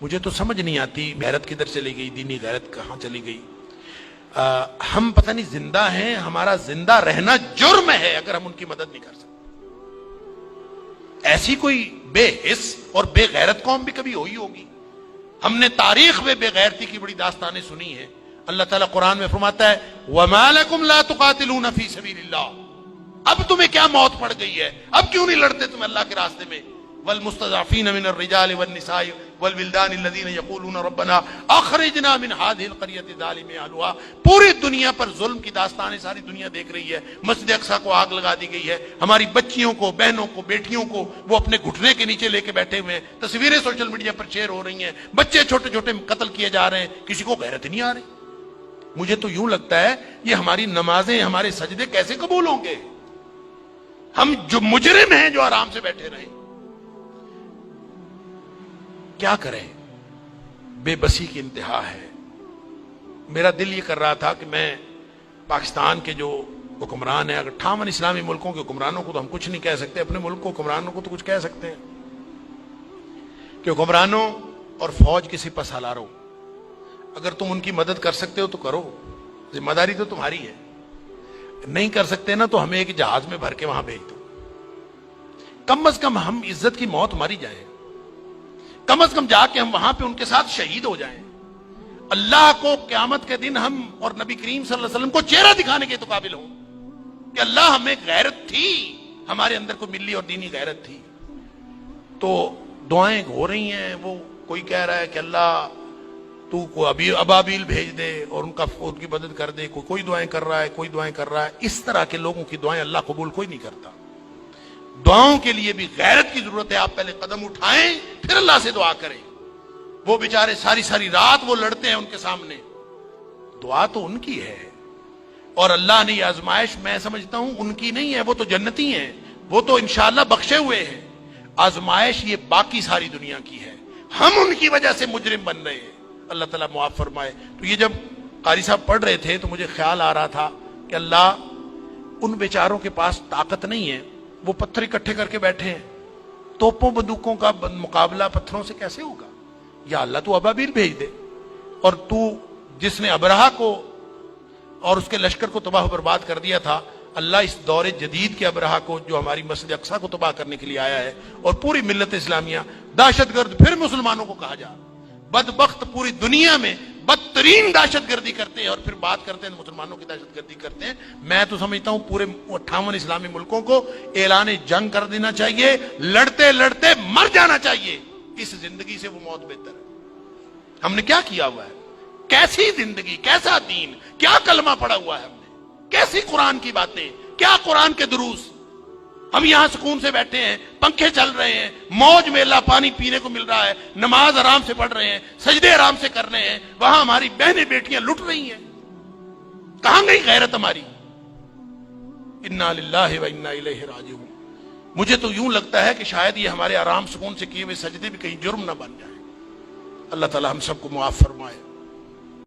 مجھے تو سمجھ نہیں آتی غیرت کدھر چلی گئی، دینی غیرت کہاں چلی گئی۔ ہم پتہ نہیں زندہ ہیں، ہمارا زندہ رہنا جرم ہے اگر ہم ان کی مدد نہیں کر سکتے۔ ایسی کوئی بے حس اور بے غیرت قوم بھی کبھی ہوئی ہوگی؟ ہم نے تاریخ میں بے غیرتی کی بڑی داستانیں سنی ہیں۔ اللہ تعالیٰ قرآن میں فرماتا ہے وَمَا لَكُمْ لَا تُقَاتِلُونَ فِي سَبِيلِ اللَّهِ، اب تمہیں کیا موت پڑ گئی ہے، اب کیوں نہیں لڑتے تم اللہ کے راستے میں؟ وَالْمُسْتَضْعَفِينَ مِنَ الرِّجَالِ وَالنِّسَاءِ وَالْوِلْدَانِ الَّذِينَ يَقُولُونَ رَبَّنَا أَخْرِجْنَا مِنْ هَذِهِ الْقَرْيَةِ الظَّالِمِ أَهْلُهَا۔ پوری دنیا پر ظلم کی داستانیں ساری دنیا دیکھ رہی ہے۔ مسجد اقصیٰ کو آگ لگا دی گئی ہے، ہماری بچیوں کو، بہنوں کو، بیٹیوں کو وہ اپنے گھٹنے کے نیچے لے کے بیٹھے ہوئے ہیں، تصویریں سوشل میڈیا پر شیئر ہو رہی ہیں، بچے چھوٹے چھوٹے قتل کیے جا رہے ہیں، کسی کو غیرت نہیں آ رہی۔ مجھے تو یوں لگتا ہے یہ ہماری نمازیں، ہمارے سجدے کیسے قبول ہوں گے؟ ہم جو مجرم ہیں جو آرام سے بیٹھے رہیں، کیا کریں؟ بے بسی کی انتہا ہے۔ میرا دل یہ کر رہا تھا کہ میں پاکستان کے جو حکمران ہیں، اگر 58 اسلامی ملکوں کے حکمرانوں کو تو ہم کچھ نہیں کہہ سکتے، اپنے ملک کو حکمرانوں کو تو کچھ کہہ سکتے ہیں کہ حکمرانوں اور فوج کے سپہ سالاروں، اگر تم ان کی مدد کر سکتے ہو تو کرو، ذمہ داری تو تمہاری ہے۔ نہیں کر سکتے نا تو ہمیں ایک جہاز میں بھر کے وہاں بھیج دو، کم از کم ہم عزت کی موت ماری جائیں، کم از کم جا کے ہم وہاں پہ ان کے ساتھ شہید ہو جائیں، اللہ کو قیامت کے دن ہم اور نبی کریم صلی اللہ علیہ وسلم کو چہرہ دکھانے کے تو قابل ہوں کہ اللہ ہمیں غیرت تھی، ہمارے اندر کوئی ملی اور دینی غیرت تھی۔ تو دعائیں ہو رہی ہیں، وہ کوئی کہہ رہا ہے کہ اللہ تو کو ابابیل بھیج دے اور ان کی مدد کر دے، کوئی دعائیں کر رہا ہے، کوئی دعائیں کر رہا ہے۔ اس طرح کے لوگوں کی دعائیں اللہ قبول کوئی نہیں کرتا۔ دعاؤں کے لیے بھی غیرت کی ضرورت ہے، آپ پہلے قدم اٹھائیں پھر اللہ سے دعا کریں۔ وہ بیچارے ساری ساری رات وہ لڑتے ہیں ان کے سامنے، دعا تو ان کی ہے، اور اللہ نے یہ آزمائش میں سمجھتا ہوں ان کی نہیں ہے، وہ تو جنتی ہیں، وہ تو انشاءاللہ بخشے ہوئے ہیں۔ آزمائش یہ باقی ساری دنیا کی ہے، ہم ان کی وجہ سے مجرم بن رہے ہیں، اللہ تعالیٰ معاف فرمائے۔ تو یہ جب قاری صاحب پڑھ رہے تھے تو مجھے خیال آ رہا تھا کہ اللہ ان بیچاروں کے پاس طاقت نہیں ہے، وہ پتھر اکٹھے کر کے بیٹھے ہیں، توپوں بندوقوں کا مقابلہ پتھروں سے کیسے ہوگا؟ یا اللہ تو ابابیل بھیج دے، اور تو جس نے ابرہہ کو اور اس کے لشکر کو تباہ و برباد کر دیا تھا، اللہ اس دور جدید کے ابرہہ کو جو ہماری مسجد اقصیٰ کو تباہ کرنے کے لیے آیا ہے اور پوری ملت اسلامیہ دہشت گرد پھر مسلمانوں کو کہا جا، بدبخت پوری دنیا میں بدترین دہشت گردی کرتے ہیں اور پھر بات کرتے ہیں مسلمانوں کی دہشت گردی کرتے ہیں۔ میں تو سمجھتا ہوں پورے 58 اسلامی ملکوں کو اعلان جنگ کر دینا چاہیے، لڑتے لڑتے مر جانا چاہیے، اس زندگی سے وہ موت بہتر ہے۔ ہم نے کیا کیا ہوا ہے؟ کیسی زندگی، کیسا دین، کیا کلمہ پڑا ہوا ہے ہم نے، کیسی قرآن کی باتیں، کیا قرآن کے دروس۔ ہم یہاں سکون سے بیٹھے ہیں، پنکھے چل رہے ہیں، موج میلہ پانی پینے کو مل رہا ہے، نماز آرام سے پڑھ رہے ہیں، سجدے آرام سے کر رہے ہیں، وہاں ہماری بہنیں بیٹیاں لٹ رہی ہیں۔ کہاں گئی غیرت ہماری؟ انا للہ و انا الیہ راجعون۔ مجھے تو یوں لگتا ہے کہ شاید یہ ہمارے آرام سکون سے کیے ہوئے سجدے بھی کہیں جرم نہ بن جائیں۔ اللہ تعالی ہم سب کو معاف فرمائے۔